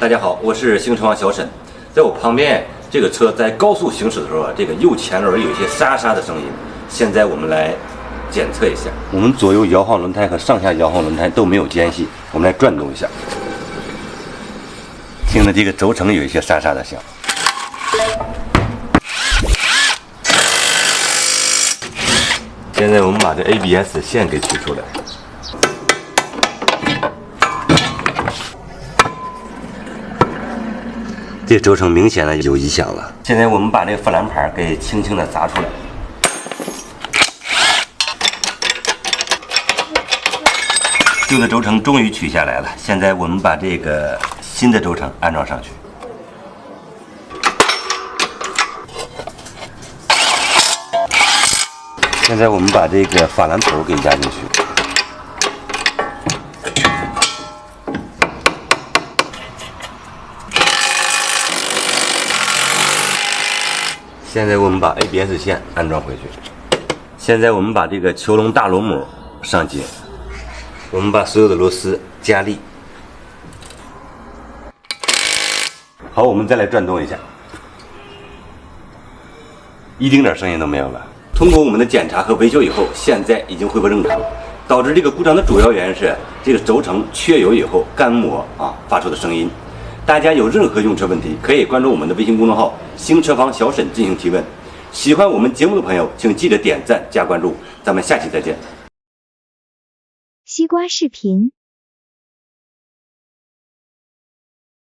大家好，我是行车王小沈，在我旁边这个车在高速行驶的时候啊，这个右前轮有一些沙沙的声音。现在我们来检测一下，我们左右摇晃轮胎和上下摇晃轮胎都没有间隙，我们来转动一下，听着这个轴承有一些沙沙的响。现在我们把这 ABS 线给取出来。这轴承明显的有异响了。现在我们把这个副栏盘给轻轻的砸出来。旧的轴承终于取下来了。现在我们把这个新的轴承安装上去。现在我们把这个法兰头给压进去。现在我们把 ABS 线安装回去。现在我们把这个球笼大螺母上紧，我们把所有的螺丝加力。好，我们再来转动一下，一丁点声音都没有了。通过我们的检查和维修以后，现在已经恢复正常。导致这个故障的主要原因是这个轴承缺油以后干磨发出的声音。大家有任何用车问题，可以关注我们的微信公众号“行车房小沈”进行提问。喜欢我们节目的朋友，请记得点赞加关注。咱们下期再见。西瓜视频。